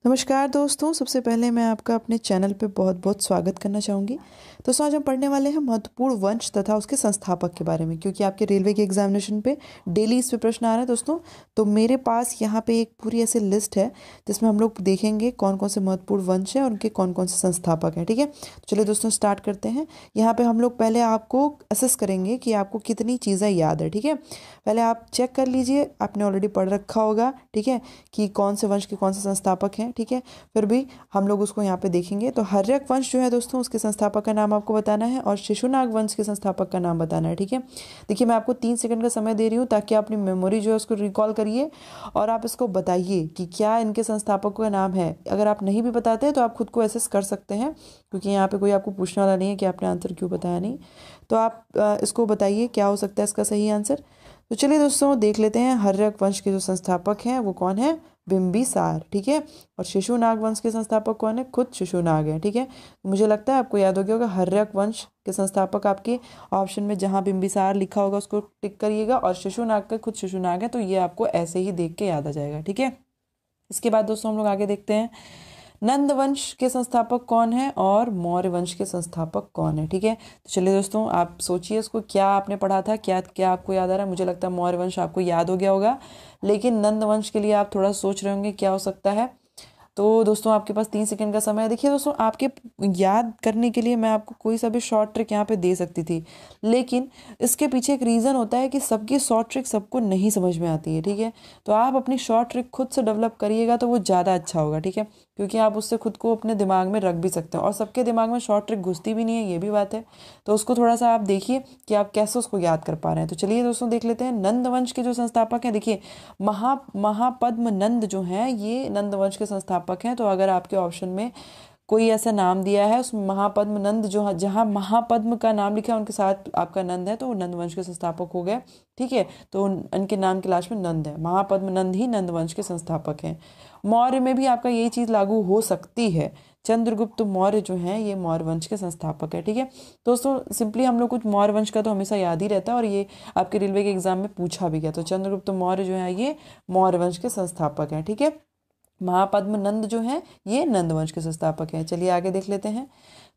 नमस्कार दोस्तों, सबसे पहले मैं आपका अपने चैनल पे बहुत बहुत स्वागत करना चाहूँगी। दोस्तों, आज हम पढ़ने वाले हैं महत्वपूर्ण वंश तथा उसके संस्थापक के बारे में, क्योंकि आपके रेलवे के एग्जामिनेशन पे डेली इस पे प्रश्न आ रहा है दोस्तों। तो मेरे पास यहाँ पे एक पूरी ऐसी लिस्ट है जिसमें हम लोग देखेंगे कौन कौन से महत्वपूर्ण वंश हैं और उनके कौन कौन से संस्थापक हैं। ठीक है, तो चलिए दोस्तों स्टार्ट करते हैं। यहाँ पे हम लोग पहले आपको असेस करेंगे कि आपको कितनी चीज़ें याद है। ठीक है, पहले आप चेक कर लीजिए, आपने ऑलरेडी पढ़ रखा होगा। ठीक है, कि कौन से वंश के कौन से संस्थापक हैं। ठीक है, फिर भी हम लोग उसको यहाँ पे देखेंगे। तो हर्यक वंश जो है दोस्तों, उसके संस्थापक का नाम आपको बताना है और शिशुनाग वंश के संस्थापक का नाम बताना है। ठीक है, देखिए मैं आपको 3 सेकंड का समय दे रही हूँ ताकि आप अपनी मेमोरी जो है उसको रिकॉल करिए और आप इसको बताइए कि क्या इनके संस्थापकों का नाम है। अगर आप नहीं भी बताते तो आप खुद को एसेस कर सकते हैं, क्योंकि यहाँ पे कोई आपको पूछने वाला नहीं है कि आपने आंसर क्यों बताया नहीं। तो आप इसको बताइए क्या हो सकता है इसका सही आंसर। तो चलिए दोस्तों देख लेते हैं हर्यक वंश के जो संस्थापक हैं वो कौन है, बिंबिसार। ठीक है, और शिशुनाग वंश के संस्थापक कौन है, खुद शिशुनाग है। ठीक है, मुझे लगता है आपको याद हो गया होगा। हर्यक वंश के संस्थापक आपके ऑप्शन में जहाँ बिंबिसार लिखा होगा उसको टिक करिएगा, और शिशुनाग का खुद शिशुनाग है, तो ये आपको ऐसे ही देख के याद आ जाएगा। ठीक है, इसके बाद दोस्तों हम लोग आगे देखते हैं नंद वंश के संस्थापक कौन है और मौर्य वंश के संस्थापक कौन है। ठीक है, तो चलिए दोस्तों आप सोचिए इसको, क्या आपने पढ़ा था, क्या क्या आपको याद आ रहा है। मुझे लगता है मौर्य वंश आपको याद हो गया होगा, लेकिन नंद वंश के लिए आप थोड़ा सोच रहे होंगे क्या हो सकता है। तो दोस्तों आपके पास 3 सेकंड का समय है। देखिए दोस्तों, आपके याद करने के लिए मैं आपको कोई सा भी शॉर्ट ट्रिक यहाँ पे दे सकती थी, लेकिन इसके पीछे एक रीज़न होता है कि सबकी शॉर्ट ट्रिक सबको नहीं समझ में आती है। ठीक है, तो आप अपनी शॉर्ट ट्रिक खुद से डेवलप करिएगा तो वो ज़्यादा अच्छा होगा। ठीक है, क्योंकि आप उससे खुद को अपने दिमाग में रख भी सकते हैं, और सबके दिमाग में शॉर्ट ट्रिक घुसती भी नहीं है, ये भी बात है। तो उसको थोड़ा सा आप देखिए कि आप कैसे उसको याद कर पा रहे हैं। तो चलिए दोस्तों देख लेते हैं नंद वंश के जो संस्थापक हैं। देखिए महापद्म नंद जो हैं ये नंद वंश के संस्थापक हैं। तो अगर आपके ऑप्शन में कोई ऐसा नाम दिया है उसमें महापद्म नंद, जो जहाँ महापद्म का नाम लिखा है उनके साथ आपका नंद है, तो वो नंद वंश के संस्थापक हो गए। ठीक है, तो उनके नाम के लास्ट में नंद है, महापद्म नंद ही नंद वंश के संस्थापक हैं। मौर्य में भी आपका यही चीज़ लागू हो सकती है। चंद्रगुप्त मौर्य जो हैं ये मौर्य वंश के संस्थापक है। ठीक है, दोस्तों सिंपली हम लोग कुछ मौर्य वंश का तो हमेशा याद ही रहता है, और ये आपके रेलवे के एग्जाम में पूछा भी गया। तो चंद्रगुप्त मौर्य जो है ये मौर्य वंश के संस्थापक हैं। ठीक है, महापद्म नंद जो हैं ये नंद वंश के संस्थापक हैं। चलिए आगे देख लेते हैं।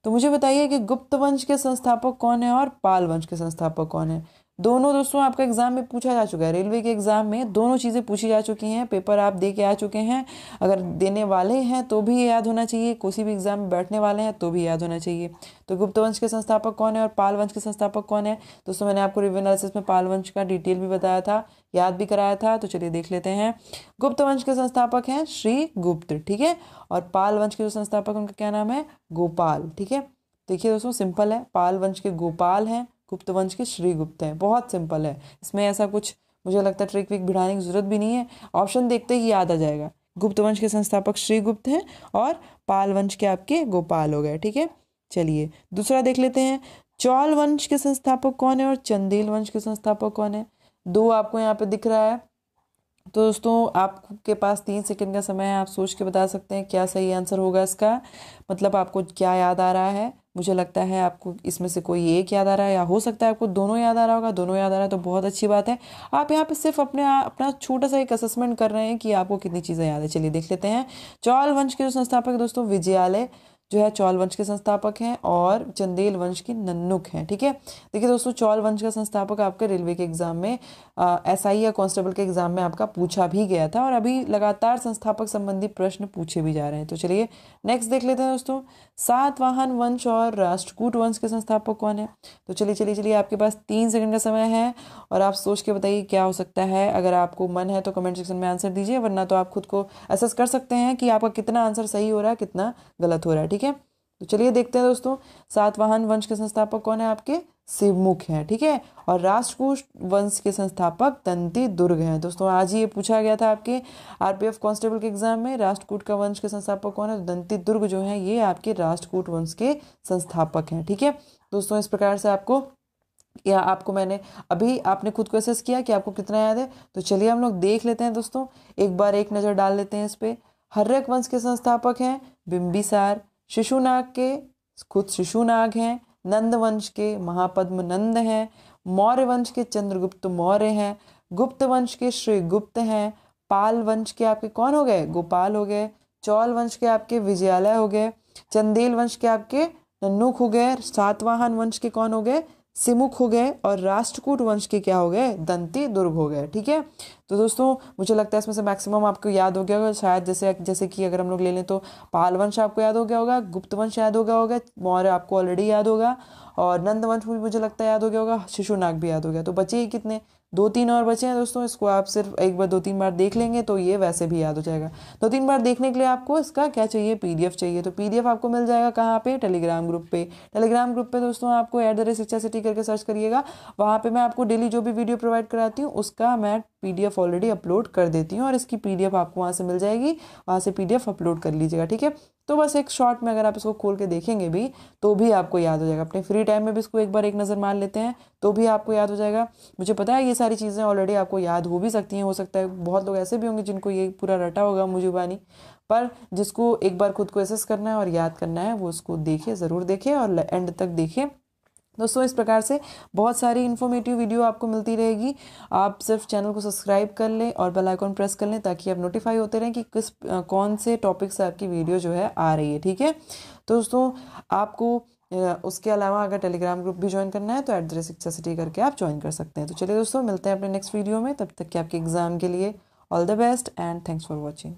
तो मुझे बताइए कि गुप्त वंश के संस्थापक कौन है और पाल वंश के संस्थापक कौन है। दोनों दोस्तों आपका एग्जाम में पूछा जा चुका है, रेलवे के एग्जाम में दोनों चीज़ें पूछी जा चुकी हैं, पेपर आप दे के आ चुके हैं। अगर देने वाले हैं तो भी याद होना चाहिए, किसी भी एग्जाम में बैठने वाले हैं तो भी याद होना चाहिए। तो गुप्त वंश के संस्थापक कौन है और पाल वंश के संस्थापक कौन है। दोस्तों मैंने आपको रिव्यू एनालिसिस में पाल वंश का डिटेल भी बताया था, याद भी कराया था। तो चलिए देख लेते हैं। गुप्त वंश के संस्थापक हैं श्री गुप्त। ठीक है, और पाल वंश के जो संस्थापक उनका क्या नाम है, गोपाल। ठीक है, देखिए दोस्तों सिंपल है, पाल वंश के गोपाल हैं, गुप्त वंश के श्री गुप्त हैं। बहुत सिंपल है, इसमें ऐसा कुछ मुझे लगता है ट्रिक विक भिड़ाने की जरूरत भी नहीं है, ऑप्शन देखते ही याद आ जाएगा। गुप्त वंश के संस्थापक श्री गुप्त हैं और पाल वंश के आपके गोपाल हो गए। ठीक है, चलिए दूसरा देख लेते हैं। चौल वंश के संस्थापक कौन है और चंदेल वंश के संस्थापक कौन है। दो आपको यहाँ पे दिख रहा है। तो दोस्तों आपके पास 3 सेकंड का समय है, आप सोच के बता सकते हैं क्या सही आंसर होगा इसका, मतलब आपको क्या याद आ रहा है। मुझे लगता है आपको इसमें से कोई एक याद आ रहा है, या हो सकता है आपको दोनों याद आ रहा होगा। दोनों याद आ रहा है तो बहुत अच्छी बात है। आप यहाँ पे सिर्फ अपना छोटा सा एक असेसमेंट कर रहे हैं कि आपको कितनी चीज़ें याद है। चलिए देख लेते हैं। चौल वंश के जो संस्थापक दोस्तों विजयालय जो है चौल वंश के संस्थापक हैं, और चंदेल वंश की नन्नुक हैं। ठीक है, देखिए दोस्तों चौल वंश का संस्थापक आपके रेलवे के एग्जाम में एसआई या कांस्टेबल के एग्जाम में आपका पूछा भी गया था, और अभी लगातार संस्थापक संबंधी प्रश्न पूछे भी जा रहे हैं। तो चलिए नेक्स्ट देख लेते हैं दोस्तों। सातवाहन वंश और राष्ट्रकूट वंश के संस्थापक कौन है। तो चलिए चलिए चलिए आपके पास 3 सेकंड का समय है, और आप सोच के बताइए क्या हो सकता है। अगर आपको मन है तो कमेंट सेक्शन में आंसर दीजिए, वरना तो आप खुद को असेस कर सकते हैं कि आपका कितना आंसर सही हो रहा है, कितना गलत हो रहा है। ठीक है, तो चलिए देखते हैं दोस्तों। सातवाहन वंश के संस्थापक कौन है, आपके शिवमुख हैं। ठीक है, और राष्ट्रकूट वंश के संस्थापक दंती दुर्ग हैं। दोस्तों आज ही ये पूछा गया था आपके आरपीएफ कांस्टेबल के एग्जाम में, राष्ट्रकूट का वंश के संस्थापक कौन है। तो दंती दुर्ग जो है ये आपके राष्ट्रकूट वंश के संस्थापक हैं। ठीक है दोस्तों, इस प्रकार से आपको मैंने अभी आपने खुद को असेस किया कि आपको कितना याद है। तो चलिए हम लोग देख लेते हैं दोस्तों, एक बार एक नज़र डाल लेते हैं इस पे। हर्यक वंश के संस्थापक हैं बिंबिसार, शिशुनाग के खुद शिशुनाग हैं, नंद वंश के महापद्म नंद हैं, मौर्य वंश के चंद्रगुप्त मौर्य हैं, गुप्त वंश के श्री गुप्त हैं, पाल वंश के आपके कौन हो गए, गोपाल हो गए, चौल वंश के आपके विजयालय हो गए, चंदेल वंश के आपके नन्नुक हो गए, सातवाहन वंश के कौन हो गए, सिमुख हो गए, और राष्ट्रकूट वंश के क्या हो गए, दंती दुर्ग हो गए। ठीक है, तो दोस्तों मुझे लगता है इसमें से मैक्सिमम आपको याद हो गया होगा शायद। जैसे कि अगर हम लोग ले लें तो पाल वंश आपको याद हो गया होगा, गुप्त वंश याद हो गया होगा, मौर्य आपको ऑलरेडी याद होगा, और नंद वंश भी मुझे लगता है याद हो गया होगा, शिशुनाग भी याद हो गया। तो बचे ही कितने, 2-3 और बचे हैं दोस्तों। इसको आप सिर्फ एक बार 2-3 बार देख लेंगे तो ये वैसे भी याद हो जाएगा। 2-3 बार देखने के लिए आपको इसका क्या चाहिए, PDF चाहिए। तो PDF आपको मिल जाएगा कहाँ पे, टेलीग्राम ग्रुप पे। टेलीग्राम ग्रुप पे दोस्तों आपको @शिक्षासिटी करके सर्च करिएगा, वहाँ पे मैं आपको डेली जो भी वीडियो प्रोवाइड कराती हूँ उसका मैं PDF ऑलरेडी अपलोड कर देती हूँ, और इसकी PDF आपको वहाँ से मिल जाएगी, वहाँ से PDF अपलोड कर लीजिएगा। ठीक है, तो बस एक शॉर्ट में अगर आप इसको खोल के देखेंगे भी तो भी आपको याद हो जाएगा। अपने फ्री टाइम में भी इसको एक बार एक नज़र मार लेते हैं तो भी आपको याद हो जाएगा। मुझे पता है ये सारी चीज़ें ऑलरेडी आपको याद हो भी सकती हैं, हो सकता है बहुत लोग ऐसे भी होंगे जिनको ये पूरा रटा होगा मुजुबानी, पर जिसको एक बार खुद को एसेस करना है और याद करना है वो उसको देखे, ज़रूर देखे और एंड तक देखे। दोस्तों इस प्रकार से बहुत सारी इन्फॉर्मेटिव वीडियो आपको मिलती रहेगी। आप सिर्फ चैनल को सब्सक्राइब कर लें और बेल आइकॉन प्रेस कर लें ताकि आप नोटिफाई होते रहें कि कौन से टॉपिक से आपकी वीडियो जो है आ रही है। ठीक है, तो दोस्तों आपको उसके अलावा अगर टेलीग्राम ग्रुप भी ज्वाइन करना है तो @शिक्षासिटी करके आप ज्वाइन कर सकते हैं। तो चलिए दोस्तों, मिलते हैं अपने नेक्स्ट वीडियो में। तब तक के आपके एग्जाम के लिए all the best and thanks for watching.